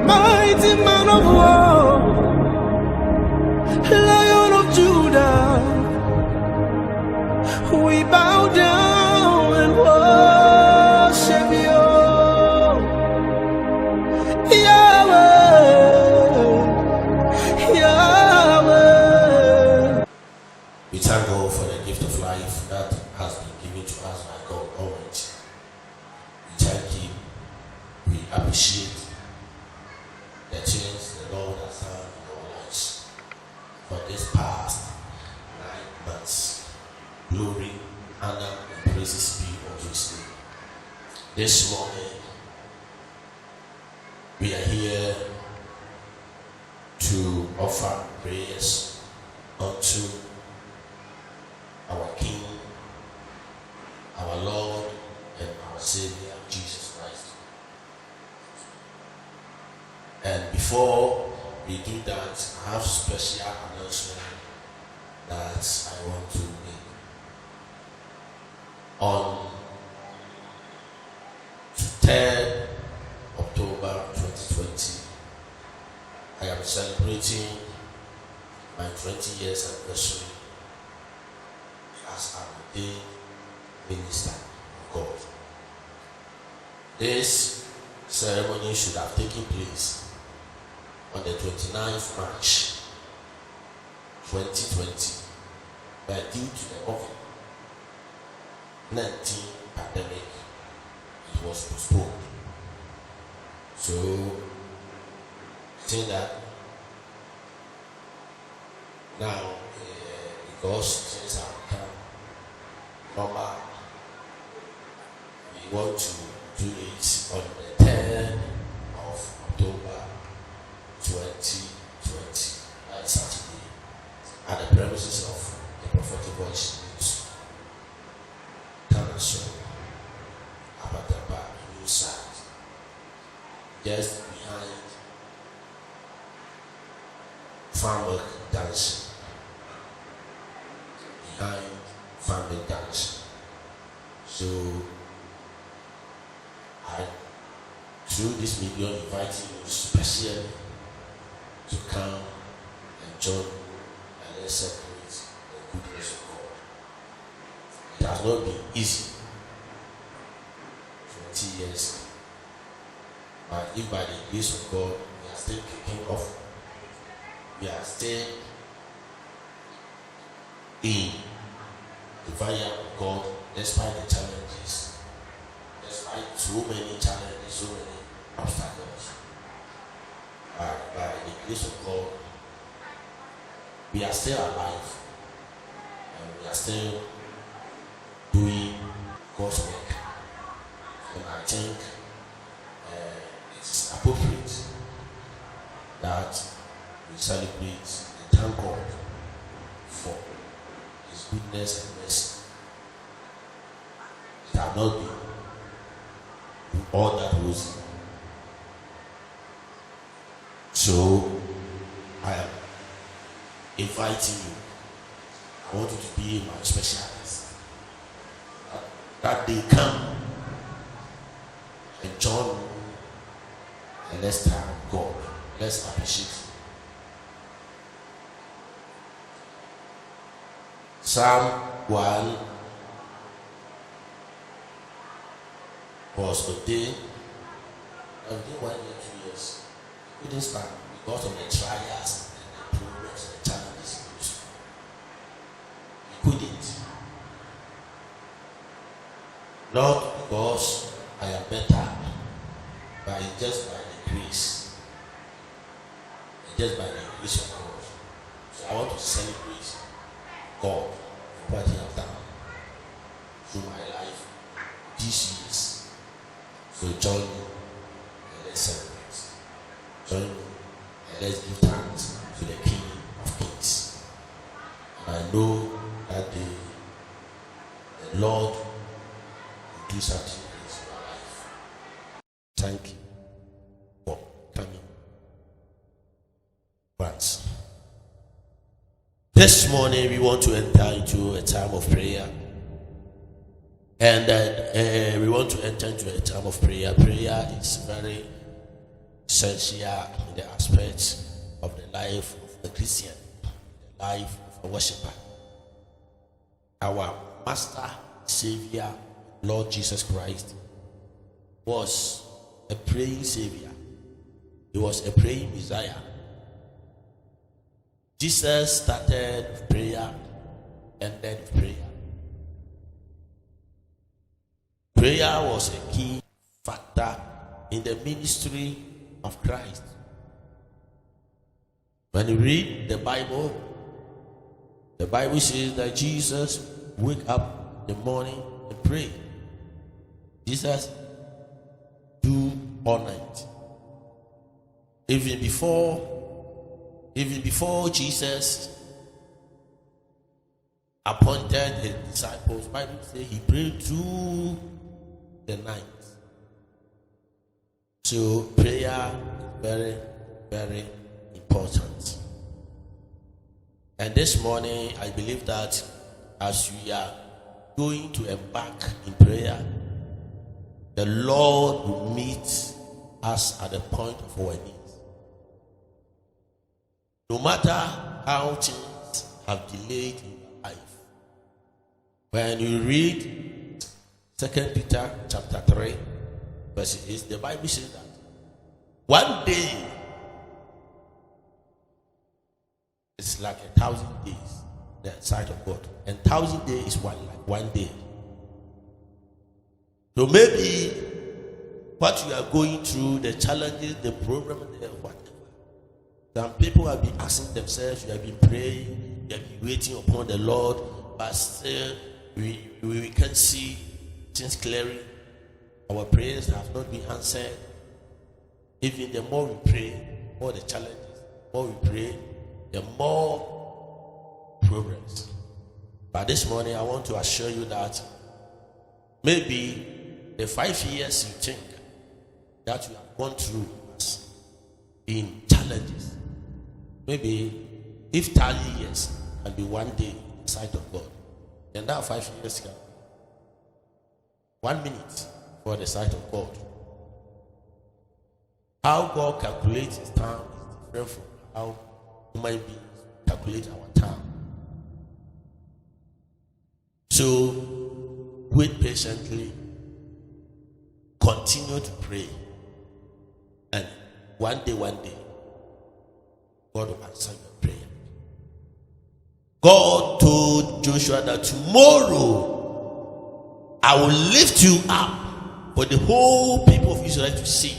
Mighty man of war, Lion of Judah, we bow down and worship you, Yahweh, Yahweh. We thank God for the gift of life that has been given to us by God Almighty. We thank Him. We appreciate the things the Lord has done in our lives for this past 9 months. Glory, honor, and praises be unto His name. This morning, we are here to offer prayers unto our King, our Lord, and our Savior, Jesus Christ. And before we do that, I have special announcement that I want to make. On 3rd October 2020, I am celebrating my 20 years anniversary as an ordained minister of God. This ceremony should have taken place on the 29th March 2020, but due to the COVID-19 pandemic, it was postponed. So, saying that now, because things have become normal, we want to do it on the 10th of October 2020, Saturday, at the premises of the Prophetic Voice News Council, Abataba New Site, just behind Farmer Dancing. Behind Family Dancing. So, I, through this video, inviting you specially to come and join and let's celebrate the goodness of God. It has not been easy 20 years, but if by the grace of God we are still kicking off, we are still in the fire of God despite the challenges, despite so many challenges, so many obstacles. By the grace of God, we are still alive and we are still doing God's work. And I think it's appropriate that we celebrate and thank God for His goodness and mercy. It has not been all that rosy. So, I am inviting you. I want you to be my special guest. That they come and join me and let's thank God. Let's appreciate. Psalm 1 was ordained within 1 year, 2 years. We couldn't stand because of the trials and the problems and the challenges. We couldn't. Not because I am better, but it's just by the grace. It's just by the grace of God. So I want to celebrate God for what He has done through my life these years. So join me and let's celebrate. Join me and let's give thanks to the King of Kings. And I know that the Lord will do something in your life. Thank you for coming once. This morning we want to enter into a time of prayer. And then we want to enter into a time of prayer. Prayer is very essential in the aspects of the life of the Christian, the life of a worshiper. Our Master, Savior, Lord Jesus Christ was a praying Savior. He was a praying Messiah. Jesus started with prayer and then with prayer. Prayer was a key factor in the ministry of Christ. When you read the Bible says that Jesus wake up in the morning and pray. Jesus do all night. Even before Jesus appointed his disciples, Bible says he prayed through the night. So prayer is very, very important. And this morning, I believe that as we are going to embark in prayer, the Lord will meet us at the point of our needs. No matter how things have delayed in your life, when you read 2 Peter chapter 3, verse 8, the Bible says that one day is like 1,000 days in the sight of God, and 1,000 days is like one day. So maybe what you are going through, the challenges, the problem, whatever. Some people have been asking themselves, you have been praying, you have been waiting upon the Lord, but still we can't see things clearly. Our prayers have not been answered. Even the more we pray, more the challenges, the more we pray, the more progress. But this morning I want to assure you that maybe the 5 years you think that you have gone through in challenges, maybe if 30 years can be one day in the sight of God, then that 5 years can be 1 minute for the sight of God. How God calculates his time is different from how human beings calculate our time. So wait patiently, continue to pray, and one day, God will answer your prayer. God told Joshua that tomorrow I will lift you up for the whole people of Israel to see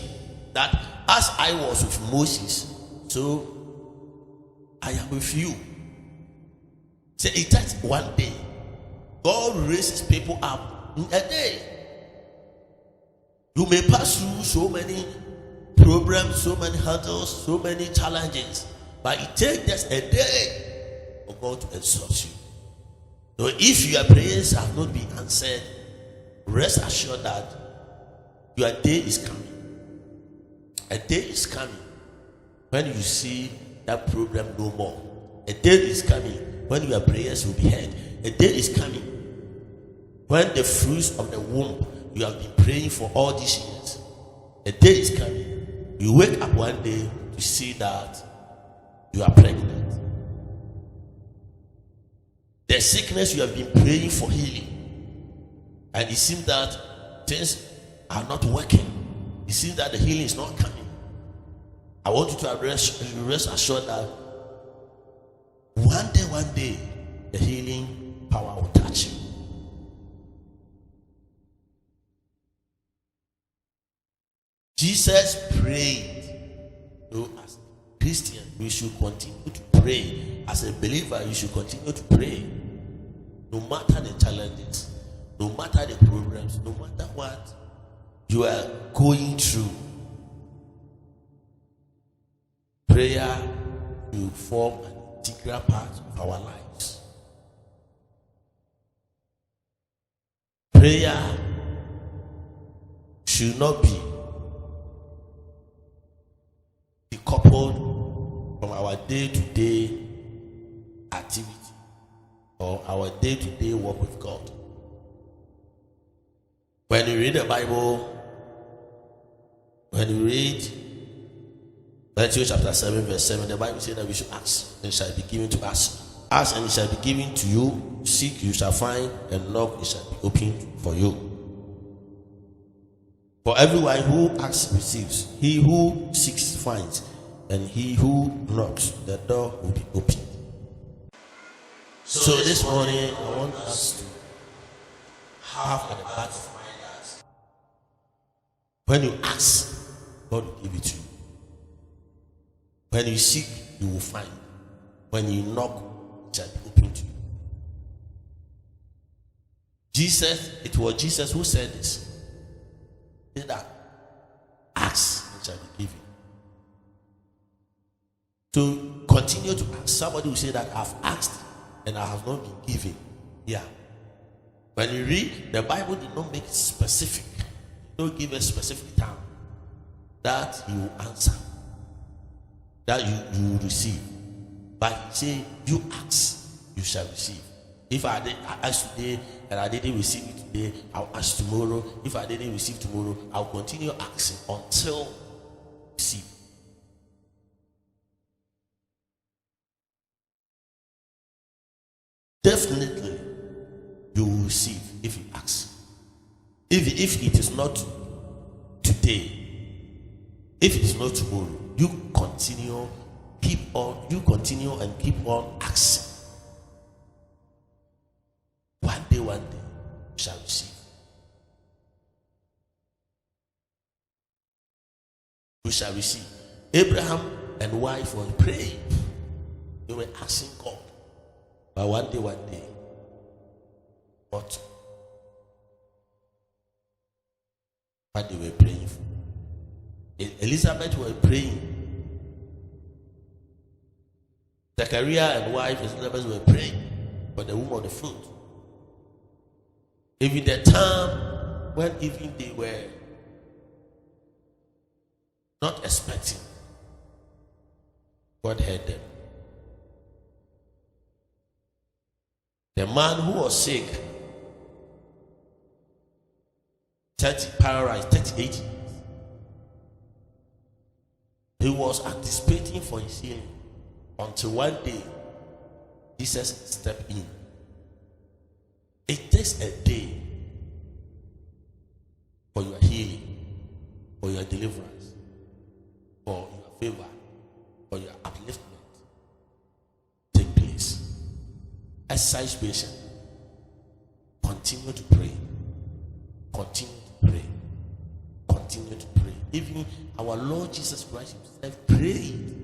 that as I was with Moses, so I am with you. So it takes one day. God raises people up in a day. You may pass through so many problems, so many hurdles, so many challenges, but it takes just a day for God to exalt you. So if your prayers have not been answered, rest assured that your day is coming. A day is coming when you see that problem no more. A day is coming when your prayers will be heard. A day is coming when the fruits of the womb you have been praying for all these years. A day is coming. You wake up one day to see that you are pregnant. The sickness you have been praying for healing, and it seems that things are not working. It seems that the healing is not coming. I want you to rest assured that one day, the healing power will touch you. Jesus prayed. So as a Christian, we should continue to pray. As a believer, you should continue to pray. No matter the challenges, no matter the problems, no matter what you are going through, prayer will form an integral part of our lives. Prayer should not be decoupled from our day-to-day activity or our day-to-day work with God. When you read the Bible, when you read Matthew chapter 7, verse 7, the Bible says that we should ask, and it shall be given to us. Ask, and it shall be given to you. Seek, you shall find, and knock, it shall be opened for you. For everyone who asks receives, he who seeks finds, and he who knocks, the door will be opened. So this morning, I want us to have at the back of my mind, when you ask, God will give it to you. When you seek, you will find. When you knock, it shall be opened to you. It was Jesus who said this. He said that ask, it shall be given. To continue to ask, somebody will say that I've asked and I have not been given. Yeah. When you read, the Bible did not make it specific. Don't give a specific time that you will answer, that you will receive. But say, you ask, you shall receive. If I ask today and I didn't receive it today, I'll ask tomorrow. If I didn't receive tomorrow, I'll continue asking until I receive. Definitely, you will receive if you ask. If it is not today, if it is not tomorrow, you continue and keep on asking. One day, you shall receive. You shall receive. Abraham and wife were praying. They were asking God. But one day, what they were praying for. Elizabeth were praying. Zechariah and wife Elizabeth were praying for the womb of the fruit. Even the time when even they were not expecting, God heard them. The man who was sick, 38 years, he was anticipating for his healing until one day Jesus stepped in. It takes a day for your healing, for your deliverance, for your favor, for your upliftment take place. Exercise patience. Continue to pray. Continue to pray. Continue to pray. Even our Lord Jesus Christ himself prayed.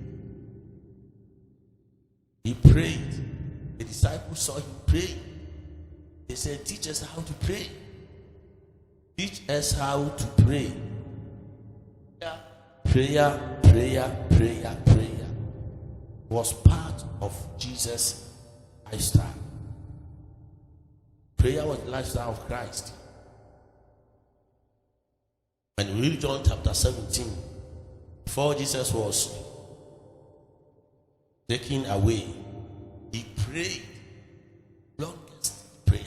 He prayed. The disciples saw him pray. They said, teach us how to pray. Teach us how to pray. Prayer was part of Jesus' lifestyle. Prayer was the lifestyle of Christ. When we read John chapter 17, before Jesus was taken away, he prayed longest prayer.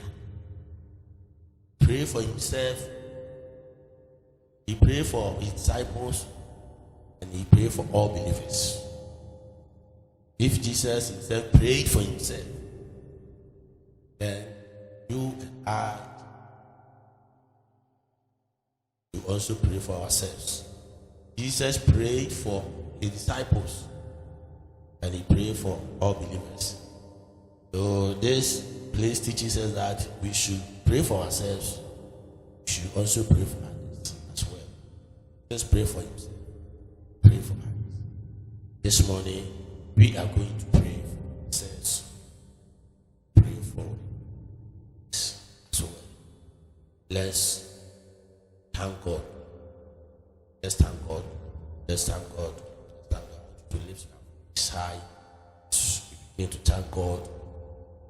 Pray for himself, he prayed for his disciples, and he prayed for all believers. If Jesus himself prayed for himself, then you and I will also pray for ourselves. Jesus prayed for his disciples, and he prayed for all believers. So this place teaches us that we should pray for ourselves. We should also pray for others as well. Just pray for himself. Pray for others. This morning, we are going to pray for ourselves. Pray for us as well. Let's thank God. Let's thank God. Let's thank God. Let's thank God. To lift our voice high. We begin to thank God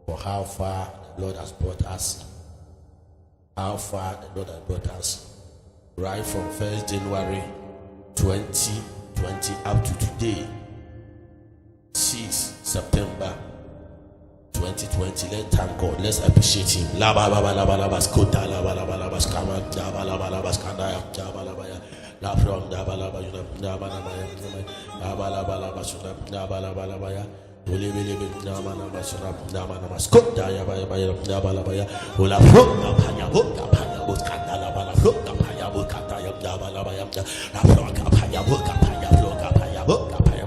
for how far the Lord has brought us. How far the Lord has brought us. Right from 1st January 2020 up to today, 6 September 2020. Let's thank God. Let's appreciate Him. La ba ba ba la ba la ba skota la ba la ba la ba skama la ba la ba la ba skanda ya ba la ba ya la from da ba la ba yuna da ba la ba ya la ba la ba la ba suna da ba la ba ya Uli bili bili da ba la ba suna da ba la ba skota ya ba ya da ba la ba ya ula from da pa ya bo skanda la ba la from da pa ya bo kata ya da ba la ba ya la from ka pa ya bo ka pa ya from ka pa ya bo ka pa ya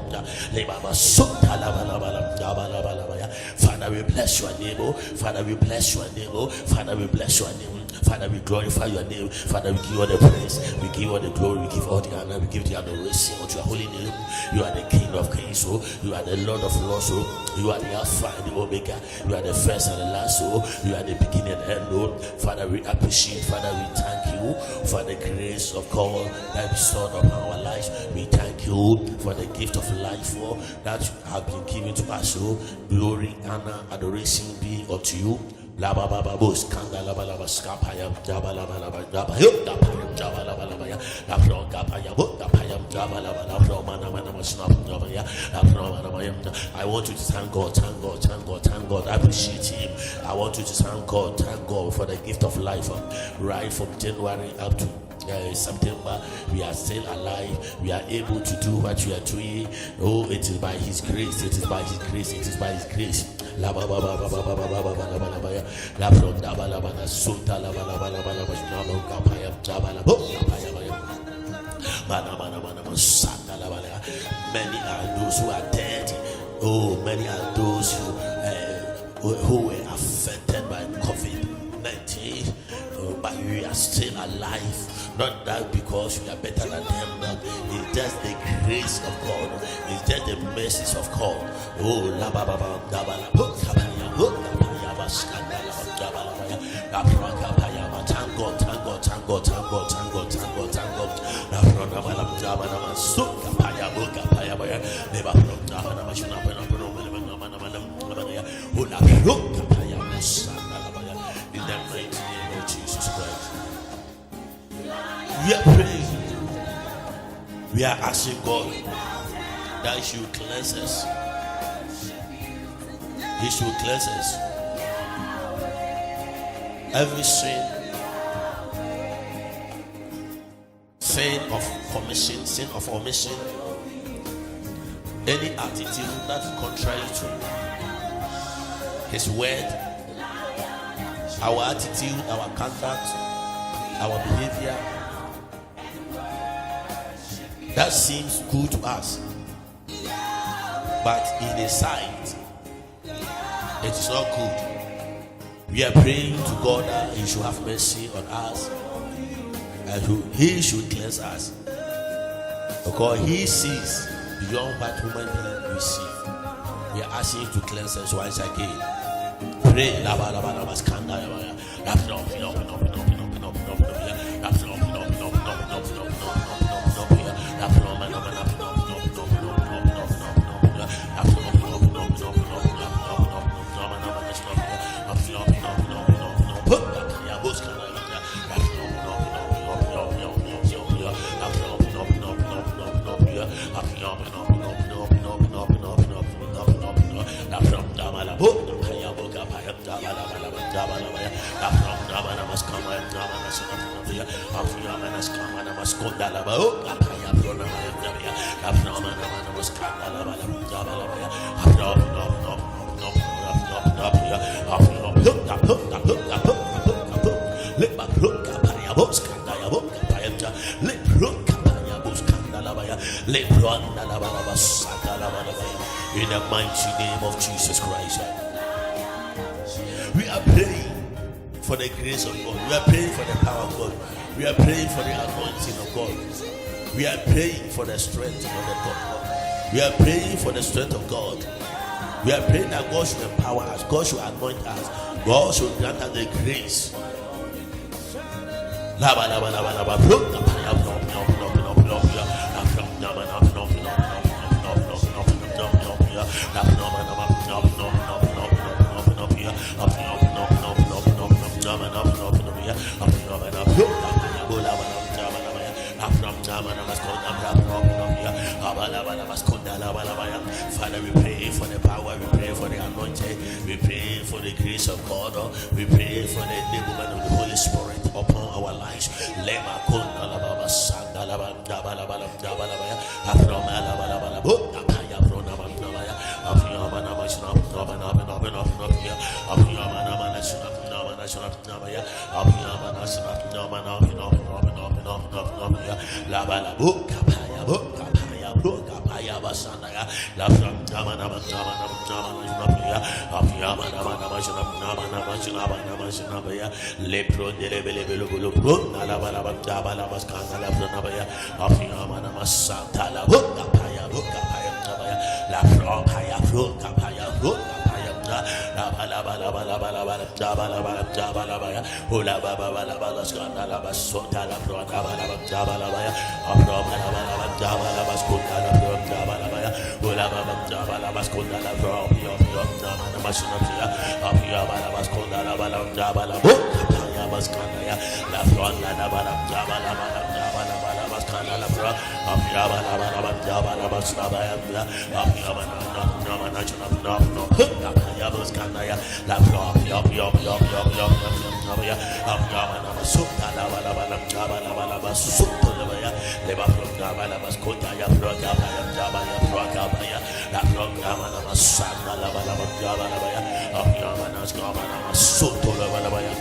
le ba ba sota la ba la ba da ba la ba ya. Father, we bless your name, oh. Father, we bless your name, oh. Father, we bless your name. Father, we glorify your name. Father, we give you all the praise. We give you all the glory. We give all the honor. We give the adoration unto your holy name. You are the King of Kings, oh. You are the Lord of Lords, oh. You are the Alpha and the Omega. You are the first and the last, oh. You are the beginning and end, oh. Father, we appreciate. Father, we thank you for the grace of God that bestowed upon our lives. We thank you for the gift of life, oh, that you have been given to us, oh. Glory, honor, adoration be unto you. La ba ba ba bo skanda la ba la ba skapa ya jaba la ba yo da pa ya jaba la ba ya la pro ga pa ya bo da pa ya jaba la ba la pro mana snap jaba ya la pro mana ya. I want you to thank God, thank God, thank God, thank God. I appreciate Him. I want you to thank God for the gift of life, right from January up to September. We are still alive. We are able to do what we are doing. Oh, it is by His grace. It is by His grace. It is by His grace. La ba ba ba ba ba ba ba ba ba ba ba ba ya. La from da ba la ba na suta la ba la ba la ba la ba na ba ka pa ya ja ba la bo ka pa ya ba ya. Mana mana mana mana sata la ba la. Many are those who are dead. Oh, many are those who were affected by COVID-19. But we are still alive. Not that because we are better than them. No. It's just the grace of God. It's just the mercies of God. Oh, la ba ba ba da ba la bo ka pa ya bo ka pa ya ba skanda la ba da ba la ba ya la pra ka pa ya ba. Thank God, thank God, thank God, thank God, thank God, thank God, thank God. La pra da ba la da ba la ba su ka pa ya bo ka pa ya ba ya le ba pra da ba la ba shuna ba na ba na ba na ba na ba na ya oh la pro ka pa ya ba skanda la ba ya. In the mighty name of Jesus Christ, we are praying. We are asking God that He should cleanse us. He should cleanse us. Every sin of commission, sin of omission, any attitude that is contrary to His word, our attitude, our conduct, our behavior, that seems good to us, but in His sight, it is not good. We are praying to God that He should have mercy on us and He should cleanse us, because He sees beyond what human beings receive. We are asking Him to cleanse us once again. Pray. In the mighty name of Jesus Christ, we are praying for the grace of God. We are praying for the power of God. We are praying for the anointing of God. We are praying for the strength of God. We are praying for the strength of God. We are praying that God should empower us. God should anoint us. God should grant us the grace. Father, we pray for the power, we pray for the anointing, we pray for the grace of God, we pray for the enablement of the Holy Spirit upon our lives. Lema kunda la baba sanda la baba la baba la baba afroma la baba la baba apaya prona baba ya apaya mana mashna baba na ya apaya mana mana shna baba ya apaya mana shna baba na ya la baba la boka paya boka paya basanda ya la prama na ya apaya mana mashna baba ya lepro delebele pro na la baba la baskanda la prona baba apaya mana masanta la boka paya la pro paya la bala hula baba bala skanda la basota la pro bala baya apro bala baskunda la pro bala hula baba baskunda la pro yo na masuna pia apia bala baskunda la bala paya baskanda ya la pro la bala baskanda la pro apia bala baskanda ya apia ya baskanda ya la pro yo suta la bala suta la ya le ba pro bala baskunda ya pro ya la pro masanda la bala ya apia suta la bala ya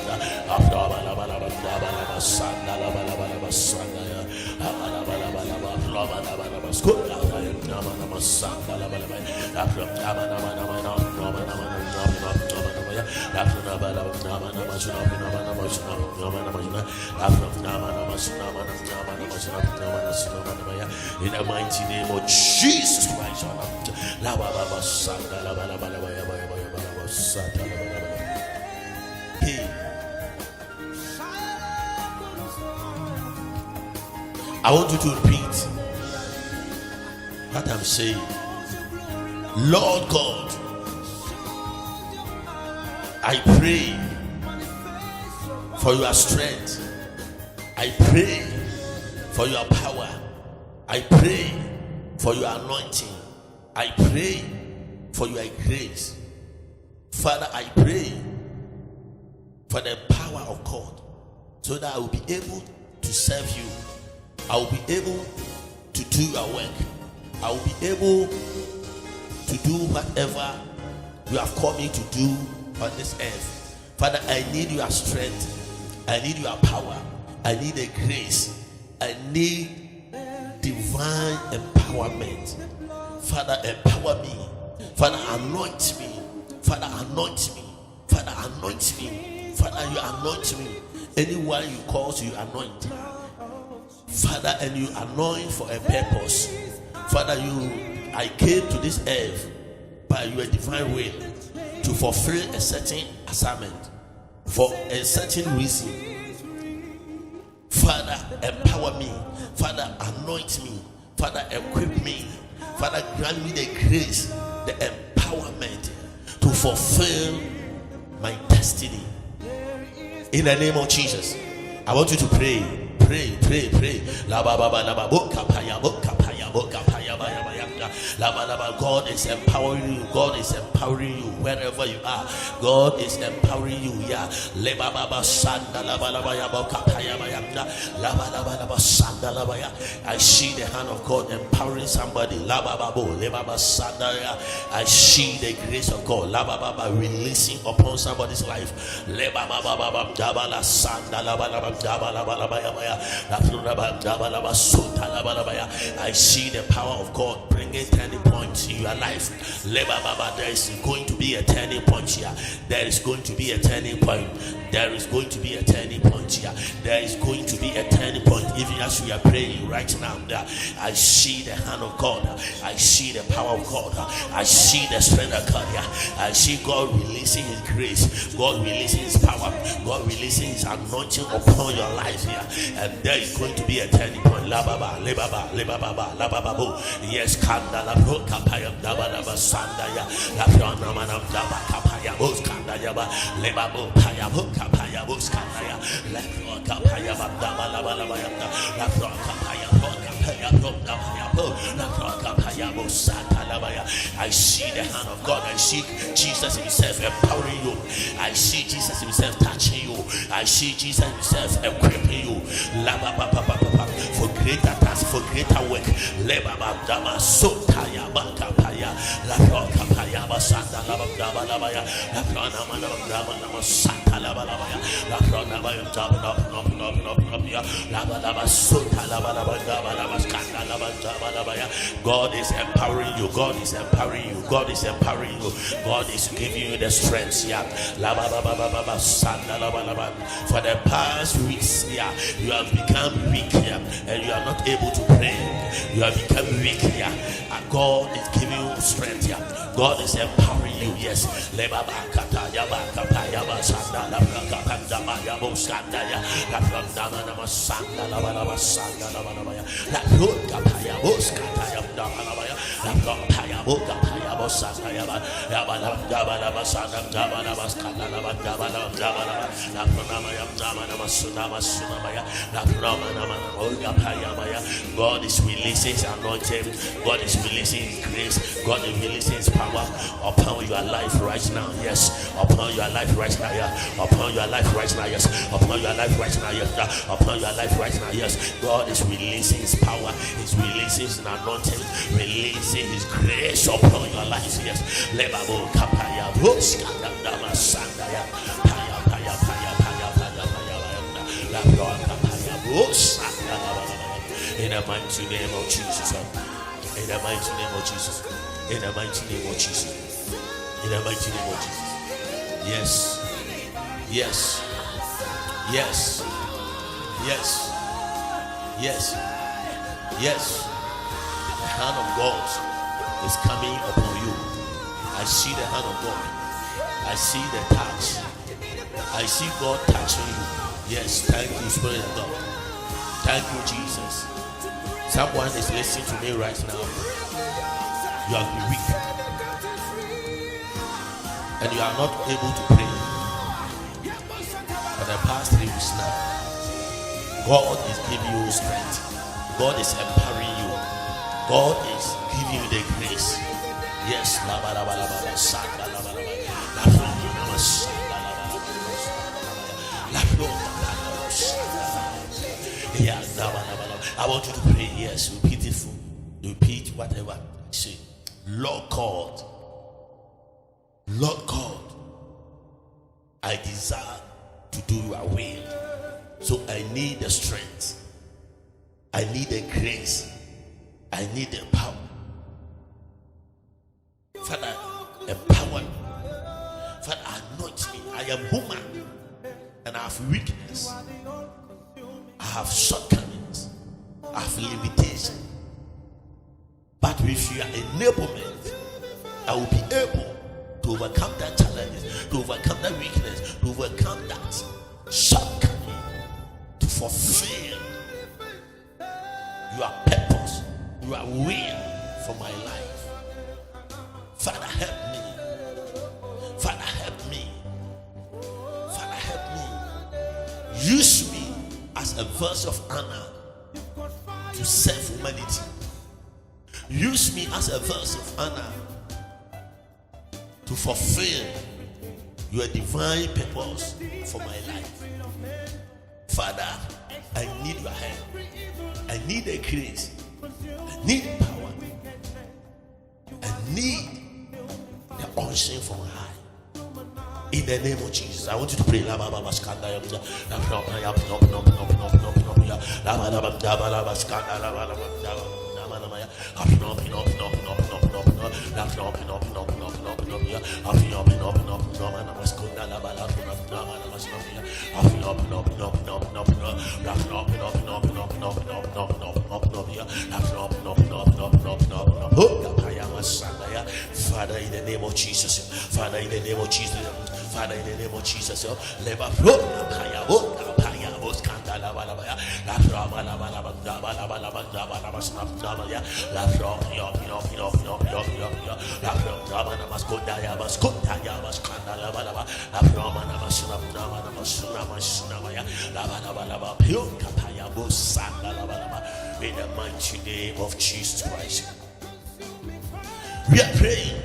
apia bala masanda la bala basanda ya bala baskunda ya masanda la bala ya apia in the mighty name of Jesus Christ. I want you to repeat what I'm saying. Lord God, I pray for your strength. I pray for your power. I pray for your anointing. I pray for your grace. Father, I pray for the power of God so that I will be able to serve you. I will be able to do your work. I will be able to do whatever you have called me to do on this earth. Father, I need your strength. I need your power. I need a grace. I need divine empowerment. Father, empower me. Father, anoint me. Father, anoint me. Father, anoint me. Father, you anoint me. Anyone you call, you anoint. Father, and you anoint for a purpose. Father, I came to this earth by your divine will to fulfill a certain assignment for a certain reason. Father, empower me. Father, anoint me. Father, equip me. Father, grant me the grace, the empowerment to fulfill my destiny. In the name of Jesus, I want you to pray. God is empowering you. God is empowering you wherever you are. God is empowering you. Yeah. I see the hand of God empowering somebody. I see the grace of God releasing upon somebody's life. I see the power of God bringing turning points in your life. There is going to be a turning point here. There is going to be a turning point. There is going to be a turning point here. There is going to be a turning point. Even as we are praying right now, I see the hand of God. I see the power of God. I see the strength of God here. I see God releasing His grace. God releasing His power. God releasing His anointing upon your life here. And there is going to be a turning point. Yes, kanda la pro kapaya daba daba sanda ya la prana manam daba kapaya bos kanda ya ba leba bo paya bo kapaya bos kanda ya la pro kapaya daba la ba la ba ya la pro kapaya I see the hand of God. I see Jesus himself empowering you. I see Jesus himself touching you. I see Jesus himself equipping you for greater tasks, for greater work. God is empowering you. God is empowering you. God is empowering you. God is giving you the strength. Yeah. For the past weeks, yeah, you have become weak, yeah, and you are not able to pray. You have become weak, yeah. And God is giving you strength, yeah. God is empowering you, yes. God is releasing his anointing. God is releasing his grace. God is releasing his power upon your life right now. Yes, upon your life right now. Yeah. Upon your life right now. Yes, upon your life right now. Yes, upon your life right now. Yes, God is releasing his power. He's releasing his anointing, releasing his grace upon your life. Yes, lebabo kapaya boskanda damasandaya paya paya paya paya paya paya la kapaya boskanda. In the mighty name of Jesus. In the mighty name of Jesus. In the mighty name of Jesus. In the mighty name of Jesus. Yes. Yes. Yes. Yes. Yes. Yes. The hand of God is coming upon you. I see the hand of God. I see the touch. I see God touching you. Yes. Thank you, Spirit of God. Thank you, Jesus. Someone is listening to me right now. You have been weak and you are not able to pray for the past 3 weeks now. God is giving you strength. God is empowering you. God is giving you the grace. Yes. I want you to pray. Yes, repeat it. Repeat whatever. Say, Lord God, Lord God, I desire to do your will. So I need the strength. I need the grace. I need the power. Father, empower me. Father, anoint me. I am human and I have weakness. I have shortcomings. I have limitations. But with your enablement, I will be able to overcome that challenge, to overcome that weakness, to overcome that shortcoming, to fulfill your purpose, your will for my life. Father, help me. Father, help me. Father, help me. Use me as a vessel of honor to serve humanity. Use me as a vessel of honor to fulfill your divine purpose for my life. Father, I need your help. I need the grace. I need power. I need the unction from high. In the name of Jesus, I want you to pray. Father, in the name of Jesus. Father, in the name of Jesus. Father, in the name of Jesus. in the mighty name of Jesus Christ. We are praying.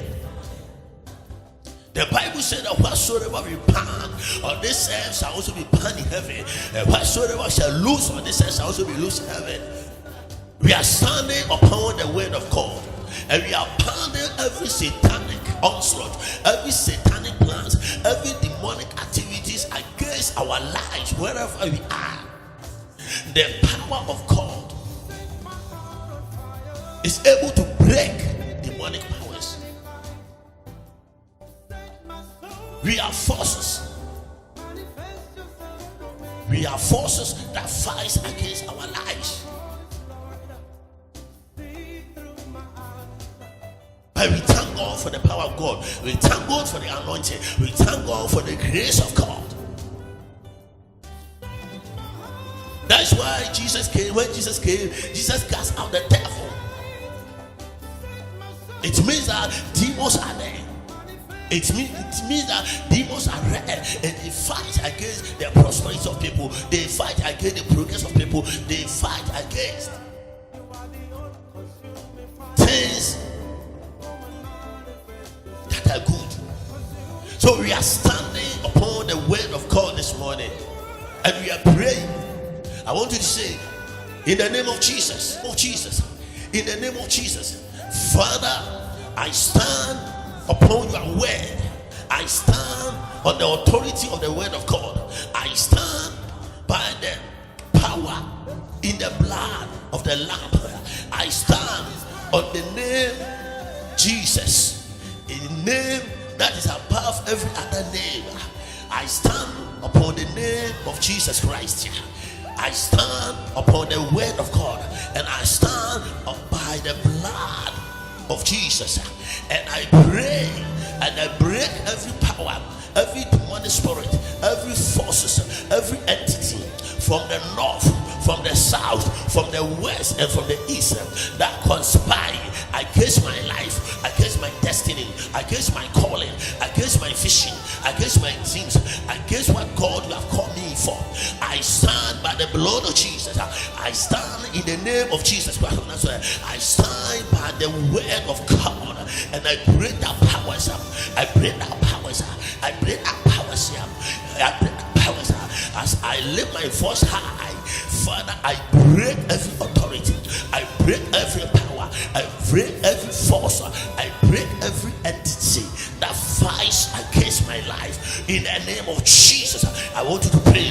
The Bible said that whatsoever we bind on this earth shall also be bound in heaven, and whatsoever shall loose on this earth shall also be loosed in heaven. We are standing upon the word of God, and we are pounding every satanic onslaught, every satanic plans, every demonic activities against our lives wherever we are. The power of God is able to break demonic powers. We are forces. We are forces that fight against our lives. But we thank God for the power of God. We thank God for the anointing. We thank God for the grace of God. That's why Jesus came. When Jesus came, Jesus cast out the devil. It means that demons are there. It means that demons are rare, and they fight against the prosperity of people. They fight against the progress of people. They fight against things that are good. So we are standing upon the word of God this morning, and we are praying. I want you to say, in the name of Jesus, in the name of Jesus, Father, I stand upon your word. I stand on the authority of the word of God. I stand by the power in the blood of the Lamb. I stand on the name Jesus, a name that is above every other name. I stand upon the name of Jesus Christ. I stand upon the word of God, and I stand by the blood of Jesus, and I pray and I break every power, every demonic spirit, every forces, every entity from the north, from the south, from the west, and from the east that conspire against my life, against my destiny, against my calling, against my vision, against my dreams, against what God you have called me for. I stand by the blood of Jesus. I stand in the name of Jesus Christ. I stand by the word of God, and I break that powers up. I break that powers up. I break that powers up. I break that powers up. As I lift my voice high, Father, I break every authority. I break every power. I break every force. I break every entity that fights against my life. In the name of Jesus, I want you to pray.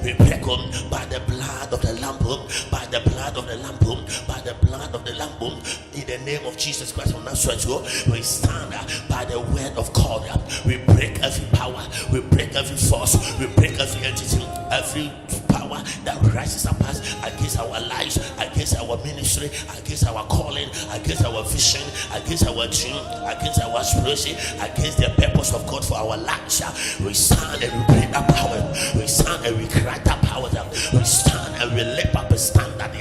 We break on by the blood of the Lamb, by the blood of the Lamb, by the blood of the Lamb. In the name of Jesus Christ of Nazareth, we stand by the word of God. We break every power, we break every force, we break every entity, every power that rises up against our lives, against our ministry, against our calling, against our vision, against our dream, against our aspiration, against the purpose of God for our lives. We stand and we break that power. We stand and we cry that power down. We stand and we lift up a standard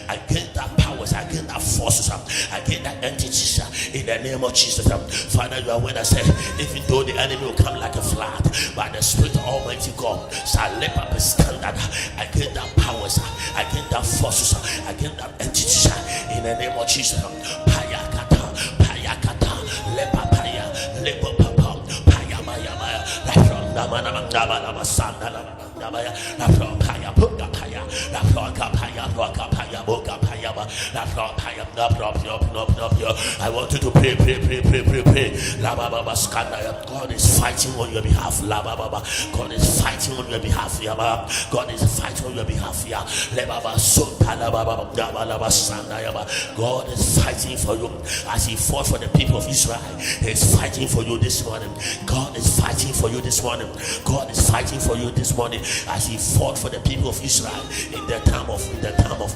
against that powers, against that forces, against that entities. In the name of Jesus, Father, you are when I say, even though the enemy will come like a flood, by the Spirit of Almighty God shall lift up a standard against that powers, against that forces, against that entities. In the name of Jesus, Payakata, Lepa Paya, Lepa Papa, Paya Maya Maya, Namana Namana Sandana. La Paya, Puka Paya, La Proca Paya, Proca Paya, Boca Paya, La Propaya, I want you to pray. La Baba Scanda, God is fighting on your behalf. La Baba, God is fighting on your behalf. Yaba, God is fighting on your behalf. Ya, Le Baba Sota, La Baba, Laba Sanda, Yaba. God is fighting for you as He fought for the people of Israel. He is fighting for you this morning. God is fighting for you this morning. God is fighting for you this morning. As He fought for the people of Israel in the time of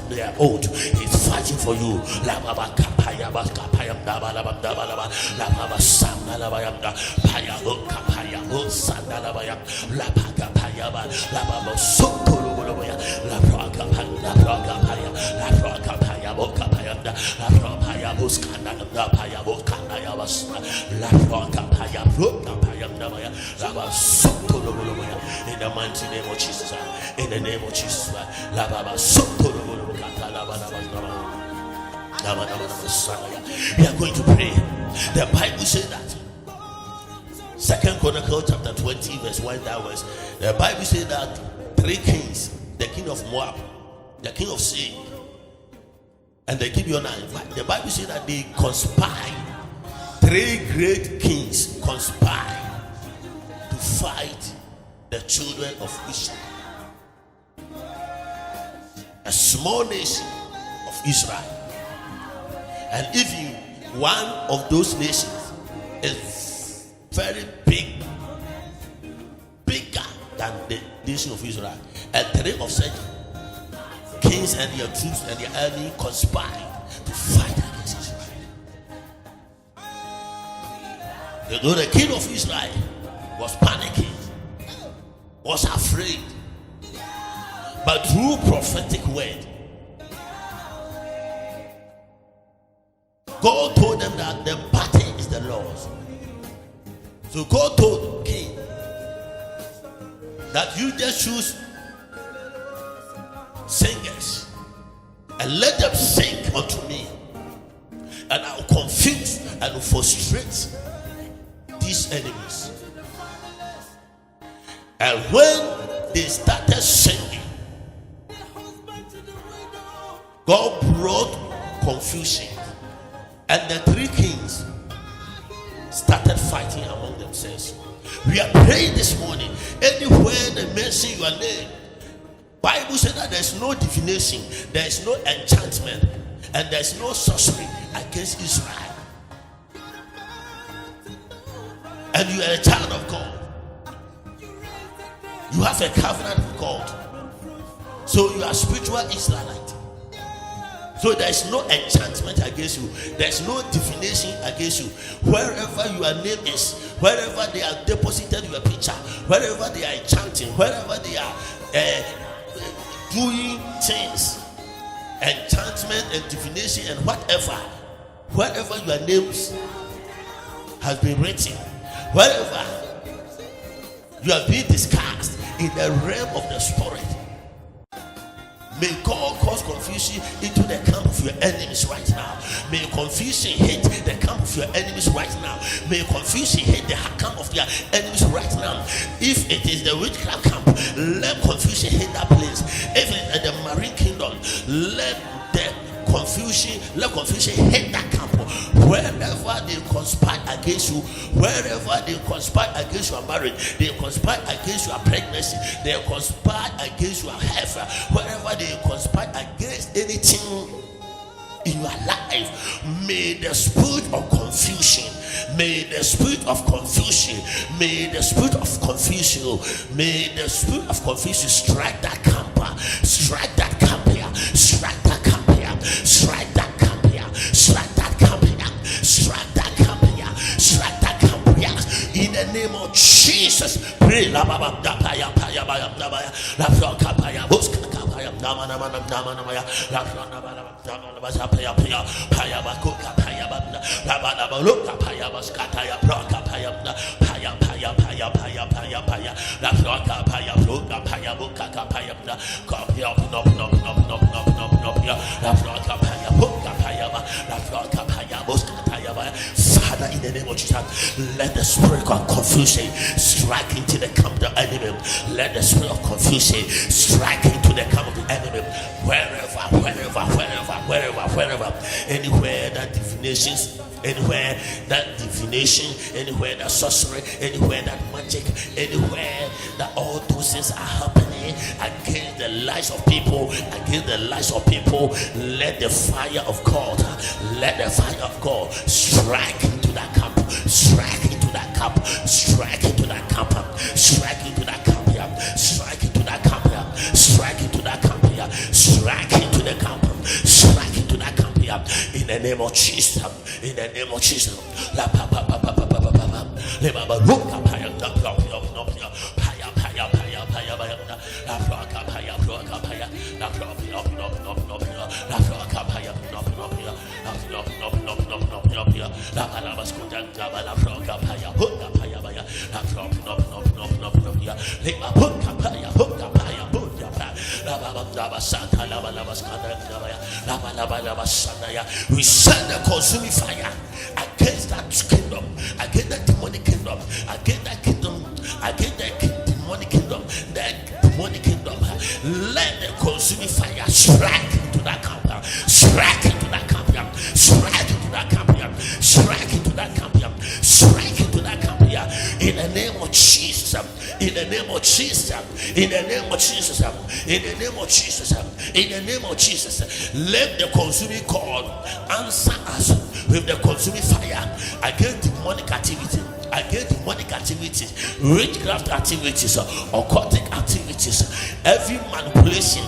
their oath. He's fighting for you. La baba kapaya bas kapaya daba la daba la baba sanda la bayam paya bo kapaya bo sanda la bayam la kapaya ba la baba soto lo boya la kapaya bo kapaya la kapaya bo skanda la paya bo kanda ya bas la kapaya bo kapaya daba la baba soto lo boya. In the mighty name of Jesus, in the name of Jesus, la baba soto lo boya. We are going to pray. The Bible says that 2 Chronicles chapter 20 verse 1 downwards. The Bible says that 3 kings, the king of Moab, the king of Seir, and the Gibeonites, the Bible says that they conspired. 3 great kings conspired to fight the children of Israel. A small nation of Israel, and even one of those nations is very bigger than the nation of Israel, and 3 of such kings and their troops and their army conspired to fight against Israel. The king of Israel was panicking, was afraid. But through prophetic word, God told them that the battle is the Lord's. So God told the king that you just choose singers and let them sing unto me, and I will confuse and will frustrate these enemies. And when they started singing, God brought confusion, and the 3 kings started fighting among themselves. We are praying this morning. Anywhere they mention your name, Bible says that there's no divination, there's no enchantment, and there's no sorcery against Israel. And you are a child of God. You have a covenant with God. So you are spiritual Israelite. So there is no enchantment against you. There is no divination against you. Wherever your name is, wherever they are deposited your picture, wherever they are enchanting, wherever they are doing things, enchantment and divination and whatever, wherever your names has been written, wherever you are being discussed in the realm of the spirit, may God cause confusion into the camp of your enemies right now. May confusion hit the camp of your enemies right now. May confusion hit the camp of your enemies right now. If it is the witchcraft camp, let confusion hit that place. If it is the marine kingdom, let confusion hit that camp. Wherever they conspire against you, wherever they conspire against your marriage, they conspire against your pregnancy, they conspire against your health, wherever they conspire against anything in your life, may the spirit of confusion, may the spirit of confusion, may the spirit of confusion, may the spirit of confusion strike that camp, strike that camp here, strike that camp here, strike that camp here, strike that camp here, strike that camp here, strike that camp here. In the name of Jesus, pray. La baba da paya paya paya da paya la floka paya buska paya nama nama nama nama ya la floka nama nama paya paya paya bakuka paya banda la baba baluka paya buska paya floka paya paya paya paya paya paya paya la floka paya floka paya buka paya banda kopya no no no no no no no ya la floka paya buka paya la floka paya buska paya. Father, in the name of Jesus, let the spirit of confusion strike into the camp of the enemy. Let the spirit of confusion strike into the camp of the enemy. Wherever, anywhere that divinations, anywhere that divination, anywhere that sorcery, anywhere that magic, anywhere that all those things are happening against the lives of people, let the fire of God, let the fire of God strike into that camp, strike into that camp, strike into that camp, strike into that camp, strike into that camp, strike into that camp, strike into the camp, strike In the name of Jesus. In the name of Jesus. La pa pa pa pa pa pa pa pa. Le ba ba ruka paya na pya pya paya paya paya paya paya la pya paya pya paya la pya pya pya pya la pya paya pya pya pya la pya pya pya la la ba skuta la pya paya pya paya paya la pya pya pya le ba pya paya pya paya pya la ba ba santa la ba skanda la ba santa. We send the consuming fire against that kingdom, against that demonic kingdom, against that kingdom, against that demonic kingdom, that demonic kingdom. Let the consuming fire strike into that camp, strike into that camp, strike into that camp, strike into that camp, strike into that camp. In the name of Jesus, in the name of Jesus, in the name of Jesus, in the name of Jesus, in the name of Jesus, let the consuming God answer us with the consuming fire against demonic activity, against demonic activities, witchcraft activities, occultic activities, every manipulation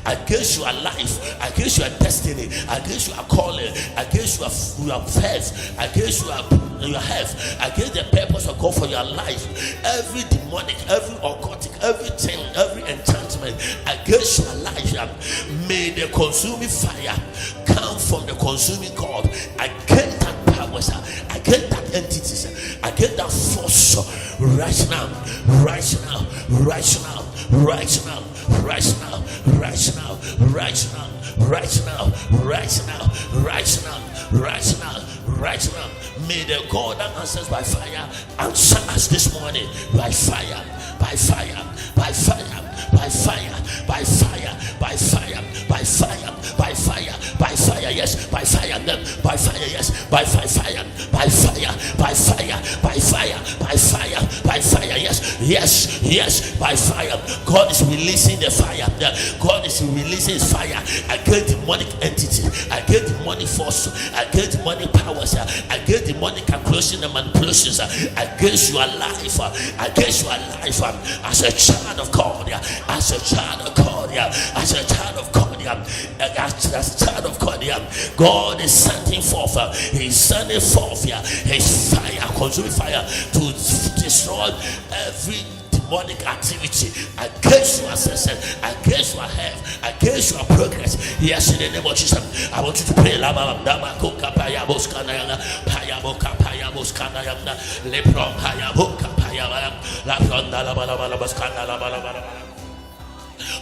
against your life, against your destiny, against your calling, against your faith, against your health, against the purpose of God for your life, every demonic, every occultic, everything, every enchantment against your life, may the consuming fire come from the consuming God against that powers, against that entities, against that force, right now, right now, right now, right now, right now, right now, right now, right now, right now, right now, right now, right now. May the God that answers by fire answer us this morning by fire, by fire, by fire, by fire, by fire, by fire, by fire, by fire, by fire, yes, by fire, by fire, yes, by fire, by fire, by fire, by fire, by fire, by fire, yes, yes, yes, by fire. God is releasing the fire. God is releasing his fire against demonic entity, against demonic force, against demonic powers, against demonic calculation and manipulations, against your life, against your life, as a child of God, as a child of God, as a child of God, as a child of God, God is sending forth, he's sending forth his fire, consuming fire, to destroy every demonic activity against your success, against your health, against your progress. Yes, in the name of Jesus, I want you to pray.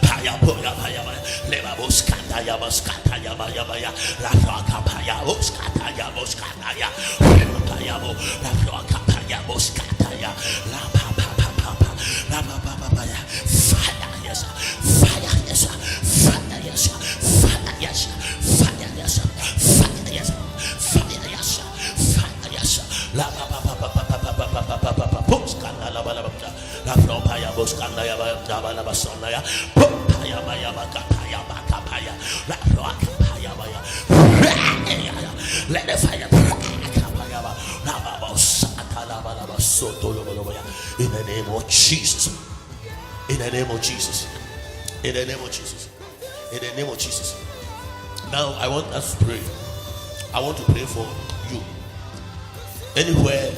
Paya paya paya leva buscata ya buscata ya baya baya la roca paya buscata ya buscata ya paya bo la roca paya buscata ya la pa pa pa pa pa la pa pa pa ya fire yes fire yes fire yes fire yes fire yes fire yes fire yes fire yes la pa pa pa pa pa pa pa pa pa buscata la bala la roca ya buscata ya bala basona ya let the fire in the name of Jesus, in the name of Jesus, in the name of Jesus, in the name of Jesus. Now I want us to pray. I want to pray for you anywhere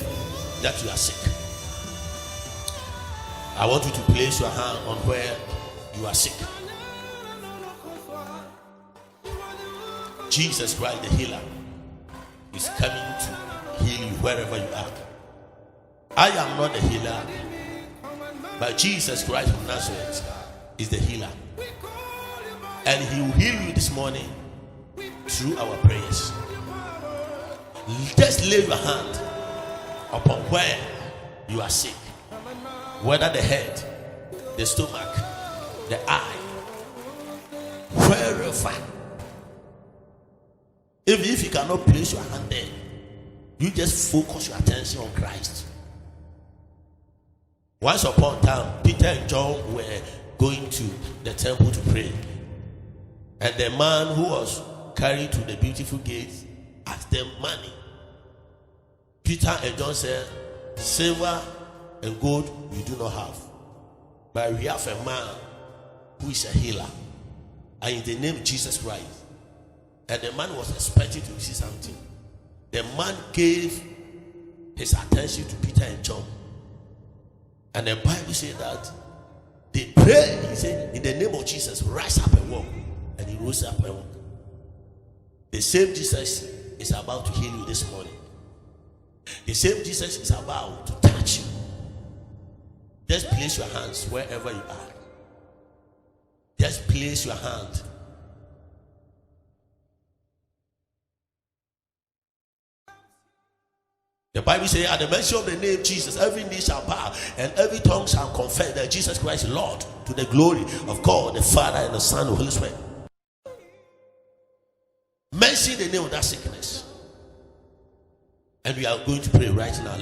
that you are sick. I want you to place your hand on where you are sick. Jesus Christ, the healer, is coming to heal you wherever you are. I am not the healer, but Jesus Christ of Nazareth is the healer. And he will heal you this morning through our prayers. Just lay your hand upon where you are sick. Whether the head, the stomach, the eye, wherever. Even if you cannot place your hand there, you just focus your attention on Christ. Once upon a time, Peter and John were going to the temple to pray. And the man who was carried to the beautiful gates asked them money. Peter and John said, silver and gold we do not have, but we have a man who is a healer. and in the name of Jesus Christ. And the man was expecting to see something. The man gave his attention to Peter and John. And the Bible said that they prayed. He said, in the name of Jesus, rise up and walk. And he rose up and walked. The same Jesus is about to heal you this morning. The same Jesus is about to touch you. Just place your hands wherever you are. Just place your hand. The Bible says, at the mention of the name Jesus, every knee shall bow and every tongue shall confess that Jesus Christ is Lord, to the glory of God, the Father, and the Son, and the Holy Spirit. Mention the name of that sickness. And we are going to pray right now.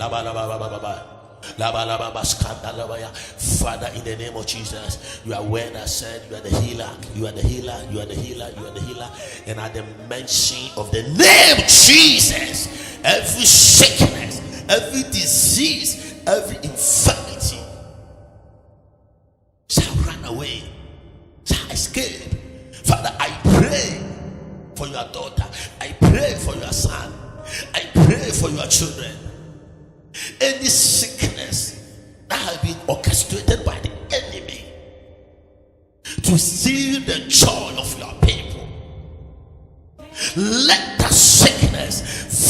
Father, in the name of Jesus, you are where that said you are the healer, you are the healer, you are the healer, you are the healer. And at the mention of the name Jesus, every sickness, every disease, every infirmity shall run away, shall escape. Father, I pray for your daughter, I pray for your son, I pray for your children. Any sickness that has been orchestrated by the enemy to steal the joy of your people, let that sickness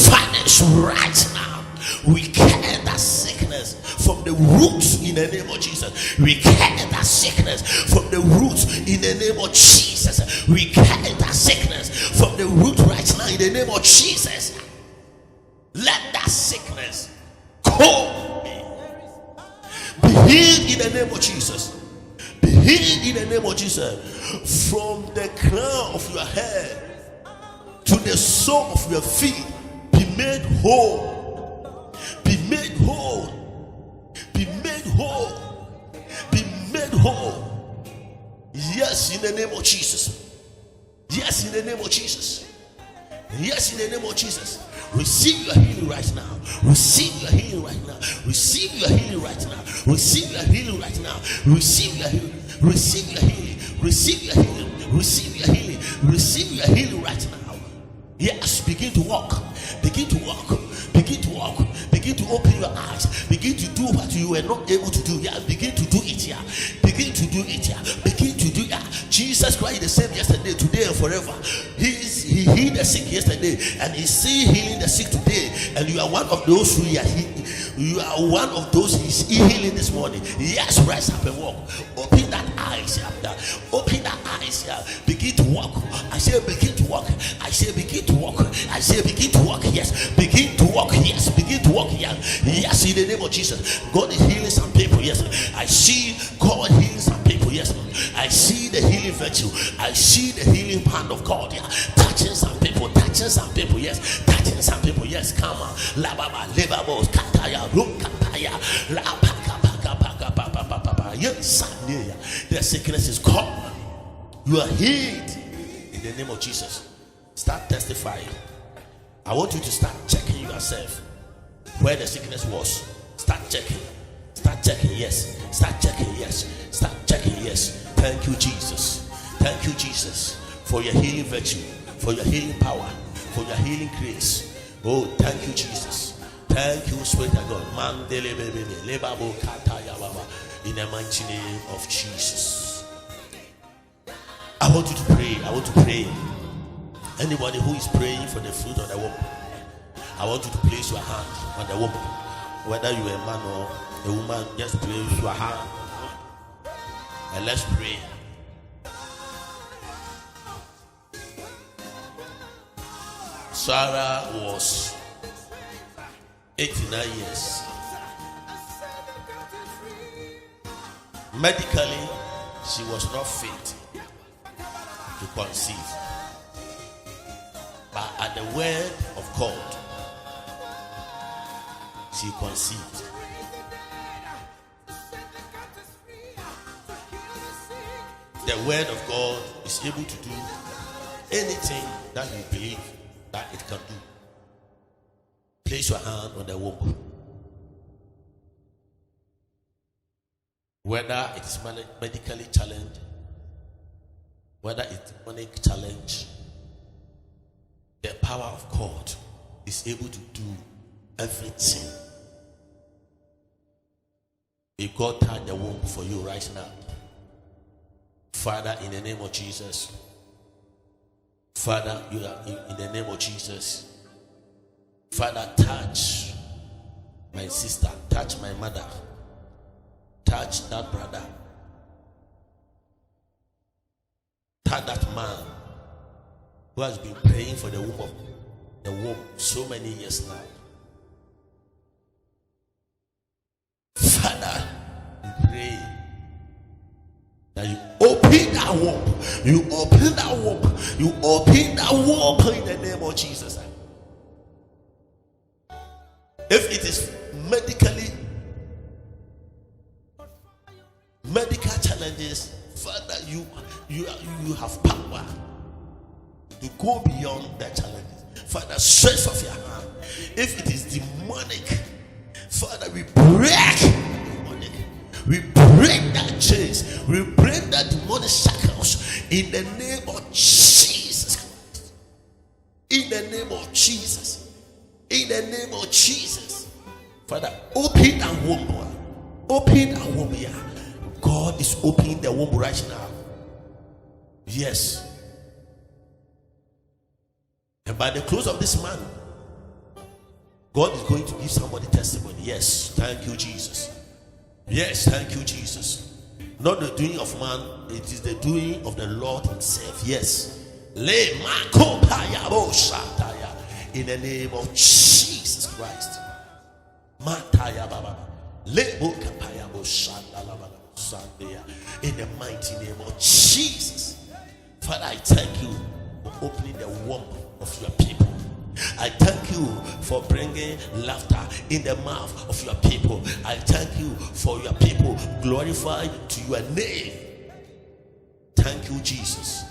vanish right now. We carry that sickness from the roots in the name of Jesus. We carry that sickness from the roots in the name of Jesus. We carry that sickness from the root right now in the name of Jesus. Let that sickness go. Be healed in the name of Jesus. Be healed in the name of Jesus. From the crown of your head to the sole of your feet, be made whole. Be made whole. Be made whole. Be made whole. Yes, in the name of Jesus. Yes, in the name of Jesus. Yes, in the name of Jesus. Receive your healing right now. Receive your healing right now. Receive your healing right now. Receive your healing right now. Receive your healing. Receive your healing. Receive your healing. Receive your healing. Receive your healing right now. Yes, begin to walk. Begin to walk. Begin to walk. Begin to open your eyes. Begin to do what you were not able to do. Yeah, begin to do it here. Begin to do it here. Begin to do it. Jesus Christ the same yesterday, today, and forever. He healed the sick yesterday, and he's still healing the sick today. And you are one of those who are healing. You are one of those he's healing this morning. Yes, rise up and walk. Open that eyes here. Open that eyes here. Begin to walk. I say begin to walk. I say begin to walk. I say begin to walk. Yes, begin to walk. Yes, begin to walk. Yes, yes, in the name of Jesus. God is healing some people. Yes, I see God healing some people. Yes, I see the healing virtue. I see the healing hand of God. Yeah, touching some people. Touching some people. Yes, touching some people. Yes, come on. La baba, lebabo, kataya, rum kataya, la paka paka paka paka paka. Yes, the sickness is gone. You are healed in the name of Jesus. Start testifying. I want you to start checking yourself where the sickness was. Start checking. Start checking. Yes. Start checking. Yes. Start checking. Yes. Thank you, Jesus. Thank you, Jesus, for your healing virtue, for your healing power, for your healing grace. Oh, thank you, Jesus. Thank you, Spirit of God. In the mighty name of Jesus. I want you to pray. I want to pray. Anybody who is praying for the fruit of the womb, I want you to place your hand on the womb. Whether you are a man or a woman, just place your hand and let's pray. Sarah was 89 years. Medically, she was not fit to conceive. But at the word of God, she conceived. The word of God is able to do anything that you believe that it can do. Place your hand on the womb. Whether it is medically challenged, whether it's demonic challenge, the power of God is able to do everything. If God touch the womb for you right now, Father, in the name of Jesus, Father, you are in the name of Jesus, Father, touch my sister, touch my mother, touch that brother, touch that man who has been praying for the womb so many years now. Father, we pray that you open that womb, you open that womb, you open that womb in the name of Jesus. If it is medical challenges, Father, you have power to go beyond that challenges. Father, stretch off your hand. If it is demonic, Father, we break demonic. We break that chains. We break that demonic shackles in the name of Jesus Christ. In the name of Jesus. In the name of Jesus. Father, open that womb. Open that womb here. God is opening the womb right now. Yes. And by the close of this month, God is going to give somebody testimony. Yes, thank you, Jesus. Yes, thank you, Jesus. Not the doing of man, it is the doing of the Lord Himself. Yes. In the name of Jesus Christ. In the mighty name of Jesus. Father, I thank you for opening the womb of your people. I thank you for bringing laughter in the mouth of your people. I thank you for your people glorified to your name. Thank you, Jesus.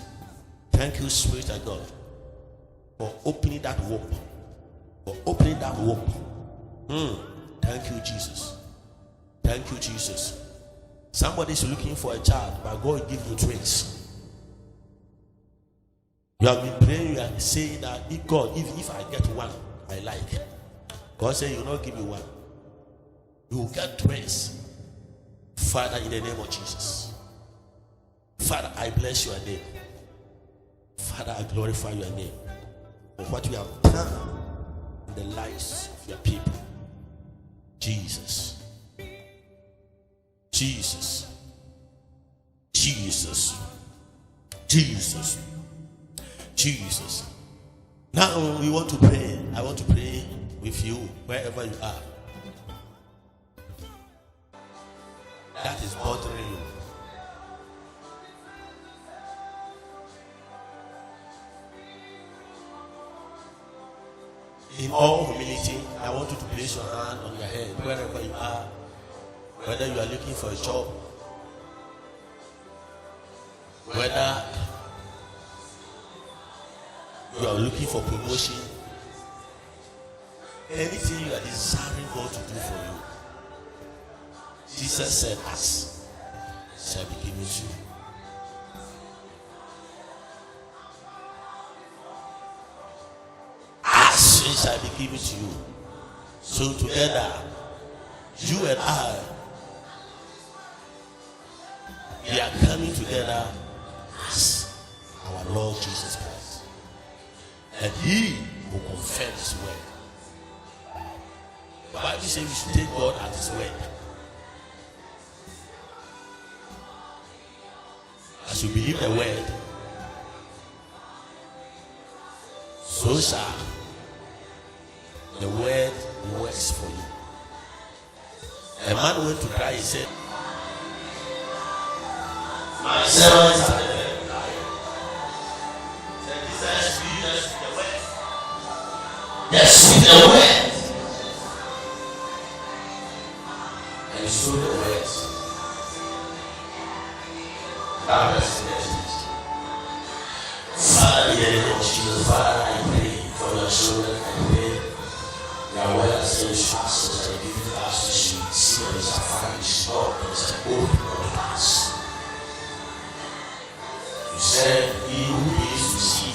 Thank you, Spirit of God, for opening that womb. For opening that womb. Thank you, Jesus. Thank you, Jesus. Somebody is looking for a child, but God will give you twins. You have been praying, you are saying that if God, if I get one, I like. God said, you will not give me one. You will get twins. Father, in the name of Jesus. Father, I bless your name. Father, I glorify your name for what you have done in the lives of your people. Jesus. Jesus. Jesus. Jesus. Jesus. Now we want to pray. I want to pray with you wherever you are. That is bothering you. In all humility, I want you to place your hand on your head wherever you are. Whether you are looking for a job, whether you are looking for promotion, anything you are desiring God to do for you, Jesus said, ask, shall be given to you. Ask, it shall be given to you. So together, you and I, we are coming together as our Lord Jesus Christ. And He will confirm His word. The Bible says we should take God at His word. As you believe the word, so shall the word works for you. A man went to cry, he said, my servants are dead. Said, Jesus, you just speak the word. Just speak the word. And he spoke the words. That was the message. Father, in the name of Jesus, Father, I pray for your children. I pray your word says, pastors are giving us to see, seers are finding, God is open our hearts. You said, he who is to see.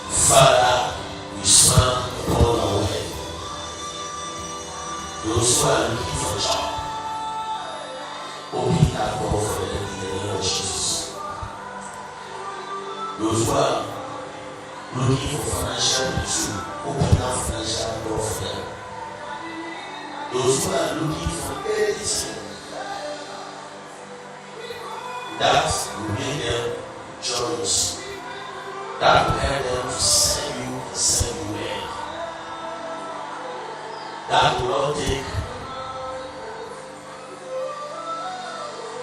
Father, we stand upon our way. Those who are looking for a job, open that door for them in the name of Jesus. Those who are looking for financial breakthrough, open that financial door for them. Those who are looking for anything that will make them joyous, that will help them to serve you and serve you well, that will not take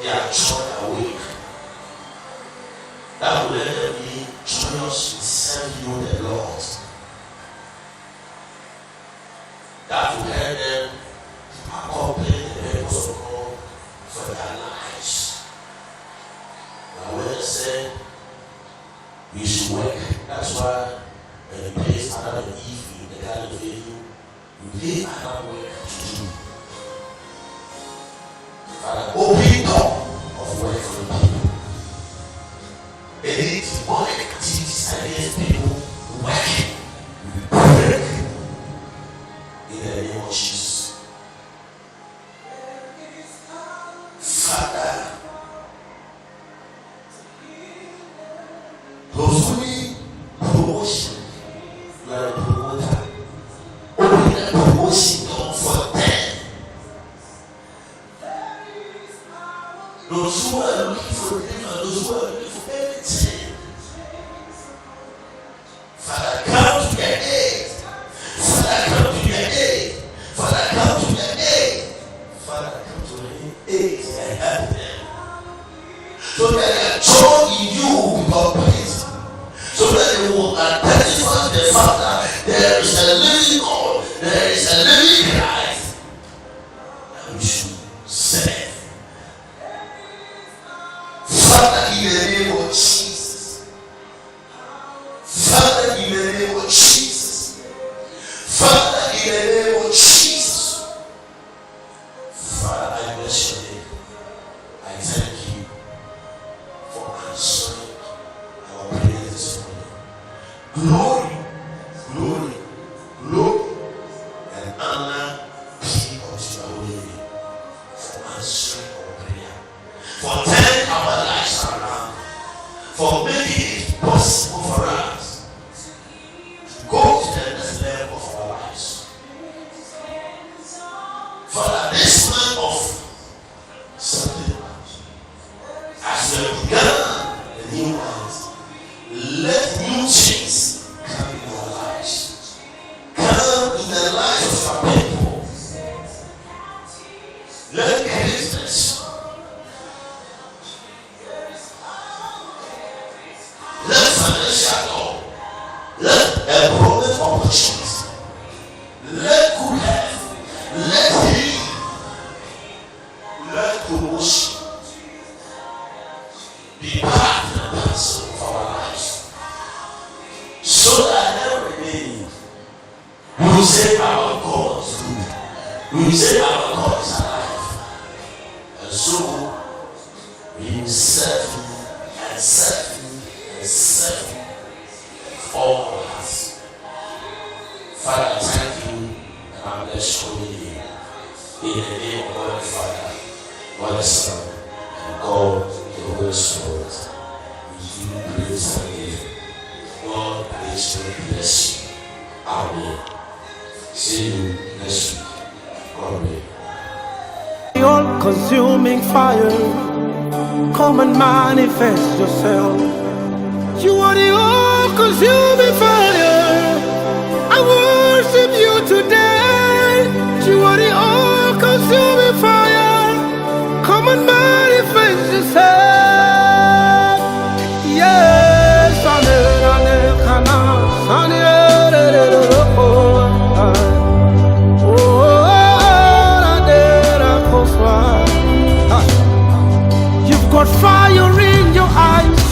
their joy away, that will let them be joyous to serve you the Lord, that will help them to accomplish the purpose of God for their lives. My word said we should work. That's why when he placed Adam and Eve in the Garden of Eden, you gave Adam work to do. Father, open door of work for the people. Any demonic activities against people working, we break in the name of Jesus. Father, those who need promotion, you are a promoter. Open a promotion door for them. Those who are looking for deliverance, those who are looking for anything, Father, come to their aid. Father, come to their aid. Father, come to their aid. Father, come to their aid and help them. So that their joy in you will be complete. So that they will identify the Father. There is a living God. There is a living Christ. And we should serve. Father, in the name of Jesus. Father, in the name of Jesus. Father, in the name of Jesus. Father, I bless your name. I thank you for answering our prayers this morning. Glory, glory, glory, and honor be unto your holy name for answering our prayer, for turning our lives around, for making it possible for us to go to the next level of our lives. Father, this month of September, as we have begun the new month, let new things come in our lives. Come in the lives of our people. Let greatness, let financial door, let employment opportunities, let good health, let healing, let promotion be part and parcel of our lives. So that every day we will say our God is good. We will say our God is alive. And so we will serve Him and serve Him and serve Him all of us. Father, I thank you and I bless your holy name. In the name of God the Father, God the Son, and God the Holy Spirit, we give you praise and give. God bless you, bless you. Amen. See you next week. God bless. The all-consuming fire, come and manifest yourself. You are the all-consuming fire. I worship you today. You are the all-consuming fire. Come and manifest yourself. Yes, you've got fire in your eyes.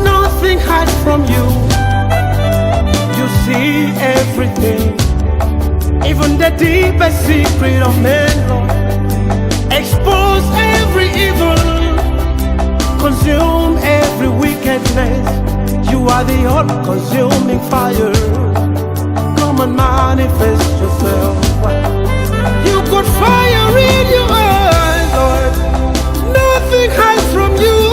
Nothing hides from you. You see everything, even the deepest secret of men, Lord. Expose every evil. consume every wickedness. You are the all-consuming fire. Come and manifest yourself. You got fire in your eyes, Lord. Nothing hides from you.